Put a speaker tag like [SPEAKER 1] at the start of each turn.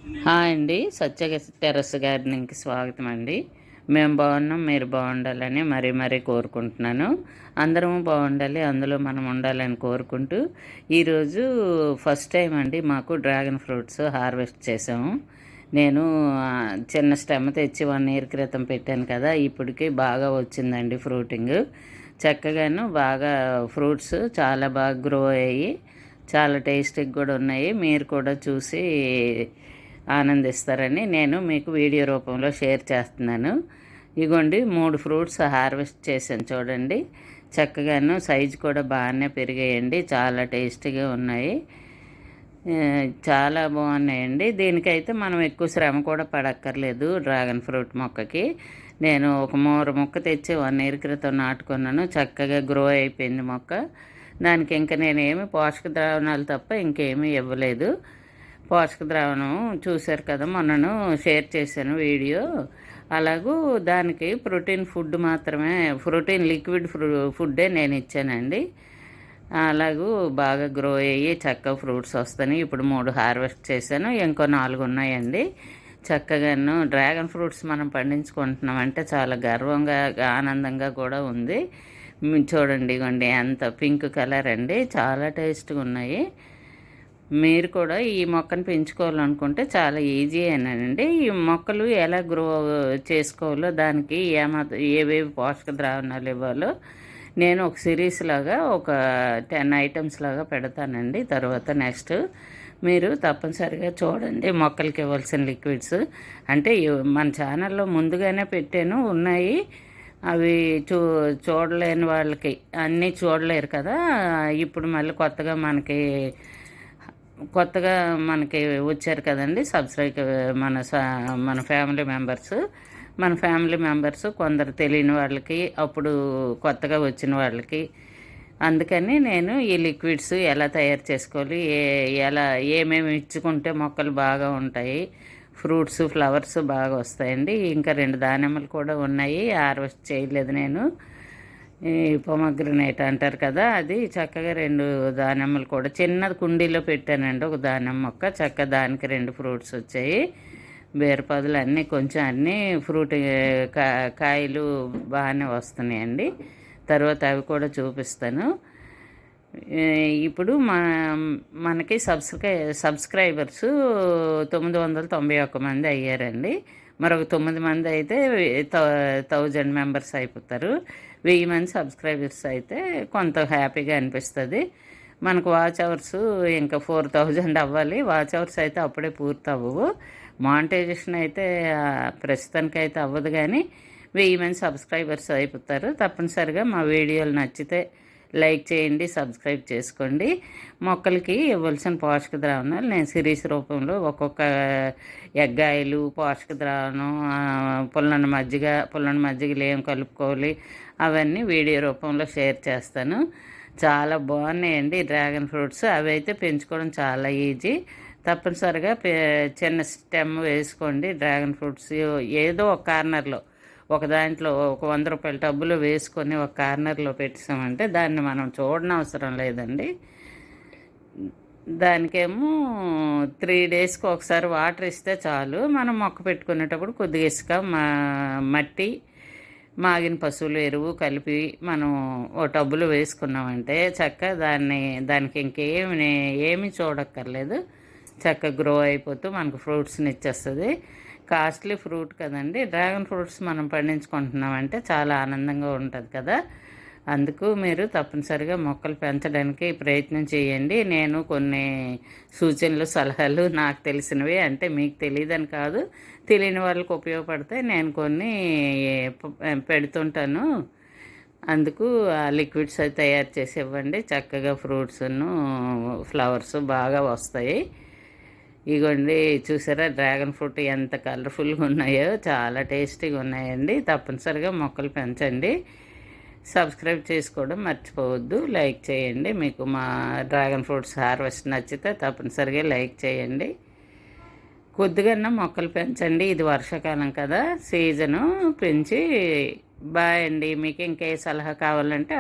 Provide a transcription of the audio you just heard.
[SPEAKER 1] Hi అండి, సత్య terrace గార్డెనింగ్కి స్వాగతం అండి. మేము బాగున్నాం, మీరు బాగుండాలని మరీ మరీ కోరుకుంటున్నాను. అందరము బాగుండాలి, అందులో మనం ఉండాలని కోరుకుంటూ ఈరోజు ఫస్ట్ టైం అండి మాకు డ్రాగన్ ఫ్రూట్స్ హార్వెస్ట్ చేసాము. నేను చిన్న స్టెమ్ తెచ్చి 1 ఇయర్ క్రితం పెట్టాను కదా, ఇప్పటికి బాగా వచ్చిందండి ఫ్రూటింగ్. చక్కగాను బాగా ఫ్రూట్స్ చాలా బాగా గ్రో అయ్యి చాలా టేస్టీగా కూడా ఉన్నాయి. మీరు కూడా చూసి ఆనందిస్తారని నేను మీకు వీడియో రూపంలో షేర్ చేస్తున్నాను. ఇగోండి 3 ఫ్రూట్స్ హార్వెస్ట్ చేశాను చూడండి. చక్కగాను సైజు కూడా బాగానే పెరిగాయండి, చాలా టేస్టీగా ఉన్నాయి, చాలా బాగున్నాయండి. దీనికైతే మనం ఎక్కువ శ్రమ కూడా పడక్కర్లేదు. డ్రాగన్ ఫ్రూట్ మొక్కకి నేను ఒక మొక్క తెచ్చి 1 ఇయర్ క్రితం నాటుకున్నాను. చక్కగా గ్రో అయిపోయింది మొక్క. దానికి ఇంకా నేనేమి పోషక ద్రావణాలు తప్ప ఇంకేమీ ఇవ్వలేదు. పోషక ద్రావణం చూశారు కదా, మొన్నను షేర్ చేశాను వీడియో. అలాగూ దానికి ప్రోటీన్ ఫుడ్ మాత్రమే, ప్రోటీన్ లిక్విడ్ ఫుడ్డే నేను ఇచ్చానండి. అలాగూ బాగా గ్రో అయ్యి చక్కగా ఫ్రూట్స్ వస్తాయి. ఇప్పుడు 3 హార్వెస్ట్ చేశాను, ఇంకో 4 ఉన్నాయండి. చక్కగాను డ్రాగన్ ఫ్రూట్స్ మనం పండించుకుంటున్నామంటే చాలా గర్వంగా ఆనందంగా కూడా ఉంది. చూడండి ఇగోండి ఎంత పింక్ కలర్ అండి, చాలా టేస్ట్గా ఉన్నాయి. మీరు కూడా ఈ మొక్కను పెంచుకోవాలనుకుంటే చాలా ఈజీ అనండి. ఈ మొక్కలు ఎలా గ్రో చేసుకోవాలో, దానికి ఏవేవి పోషక ద్రావణాలు ఇవ్వాలో నేను ఒక సిరీస్ లాగా ఒక 10 ఐటమ్స్ లాగా పెడతానండి. తర్వాత నెక్స్ట్ మీరు తప్పనిసరిగా చూడండి మొక్కలకి ఇవ్వాల్సిన లిక్విడ్స్. అంటే మన ఛానల్లో ముందుగానే పెట్టాను, ఉన్నాయి. అవి చూడలేని వాళ్ళకి అన్నీ చూడలేరు కదా. ఇప్పుడు మళ్ళీ కొత్తగా మనకి వచ్చారు కదండి మన ఫ్యామిలీ మెంబర్స్ కొందరు తెలియని వాళ్ళకి, అప్పుడు కొత్తగా వచ్చిన వాళ్ళకి. అందుకని నేను ఈ లిక్విడ్స్ ఎలా తయారు చేసుకోవాలి, ఏమేమి ఇచ్చుకుంటే మొక్కలు బాగా ఉంటాయి, ఫ్రూట్స్ ఫ్లవర్స్ బాగా వస్తాయండి. ఇంకా 2 దానిమ్మలు కూడా ఉన్నాయి, హార్వెస్ట్ చేయలేదు నేను. ఈ పొమగ్రనేట్ అంటారు కదా, అది చక్కగా 2 దానిమ్మలు కూడా చిన్న కుండీలో పెట్టానండి. ఒక దానిమ్మ మొక్క చక్కగా దానికి 2 ఫ్రూట్స్ వచ్చాయి. బీరపదులు అన్నీ కొంచెం అన్నీ కాయలు బాగానే వస్తున్నాయండి. తర్వాత అవి కూడా చూపిస్తాను. ఇప్పుడు మనకి సబ్స్క్రైబర్స్ 991 మంది అయ్యారండి. మరొక 9 మంది అయితే 1000 మెంబర్స్ అయిపోతారు. 1000 మంది సబ్స్క్రైబర్స్ అయితే కొంత హ్యాపీగా అనిపిస్తుంది. మనకు వాచ్ అవర్స్ ఇంకా 4000 అవ్వాలి. వాచ్ అవర్స్ అయితే అప్పుడే పూర్తి అవ్వవు. మానిటైజేషన్ అయితే ప్రస్తుతానికి అయితే అవ్వదు, కానీ 1000 మంది సబ్స్క్రైబర్స్ అయిపోతారు. తప్పనిసరిగా మా వీడియోలు నచ్చితే లైక్ చేయండి, సబ్స్క్రైబ్ చేసుకోండి. మొక్కలకి ఇవ్వాల్సిన పోషక ద్రావణాలు నేను సిరీస్ రూపంలో ఒక్కొక్క ఎగ్గాయలు, పోషక ద్రావణం, పుల్లని మజ్జిగలు ఏం కలుపుకోవాలి అవన్నీ వీడియో రూపంలో షేర్ చేస్తాను. చాలా బాగున్నాయండి డ్రాగన్ ఫ్రూట్స్. అవి అయితే పెంచుకోవడం చాలా ఈజీ. తప్పనిసరిగా చిన్న స్టెమ్ వేసుకోండి. డ్రాగన్ ఫ్రూట్స్ ఏదో ఒక కార్నర్లో, ఒక దాంట్లో ఒక 100 రూపాయల టబ్బులో వేసుకొని ఒక కార్నర్లో పెట్టామంటే దాన్ని మనం చూడనవసరం లేదండి. దానికేమో 3 డేస్కి ఒకసారి వాటర్ ఇస్తే చాలు. మనం మొక్క పెట్టుకునేటప్పుడు కొద్దిగా ఇసుక, మట్టి, మాగిన పశువుల ఎరువు కలిపి మనం ఓ టబ్బులో వేసుకున్నామంటే దానికి ఏమీ చూడక్కర్లేదు. చక్కగా గ్రో అయిపోతూ మనకు ఫ్రూట్స్ని ఇచ్చేస్తుంది. కాస్ట్లీ ఫ్రూట్ కదండి. డ్రాగన్ ఫ్రూట్స్ మనం పండించుకుంటున్నామంటే చాలా ఆనందంగా ఉంటుంది కదా. అందుకు మీరు తప్పనిసరిగా మొక్కలు పెంచడానికి ప్రయత్నం చేయండి. నేను కొన్ని సూచనలు, సలహాలు నాకు తెలిసినవి, అంటే మీకు తెలియదని కాదు, తెలియని వాళ్ళకి ఉపయోగపడితే నేను కొన్ని పెడుతుంటాను. అందుకు ఆ లిక్విడ్స్ అవి తయారు చేసి ఇవ్వండి. చక్కగా ఫ్రూట్స్ను ఫ్లవర్స్ బాగా వస్తాయి. ఇగోండి చూసారా డ్రాగన్ ఫ్రూట్ ఎంత కలర్ఫుల్గా ఉన్నాయో, చాలా టేస్టీగా ఉన్నాయండి. తప్పనిసరిగా మొక్కలు పెంచండి. సబ్స్క్రైబ్ చేసుకోవడం మర్చిపోవద్దు. లైక్ చేయండి. మీకు మా డ్రాగన్ ఫ్రూట్స్ హార్వెస్ట్ నచ్చితే తప్పనిసరిగా లైక్ చేయండి. కొద్దిగా మొక్కలు పెంచండి. ఇది వర్షాకాలం కదా, సీజను పెంచి బాయ్ అండి. మీకు ఇంకే సలహా కావాలంటే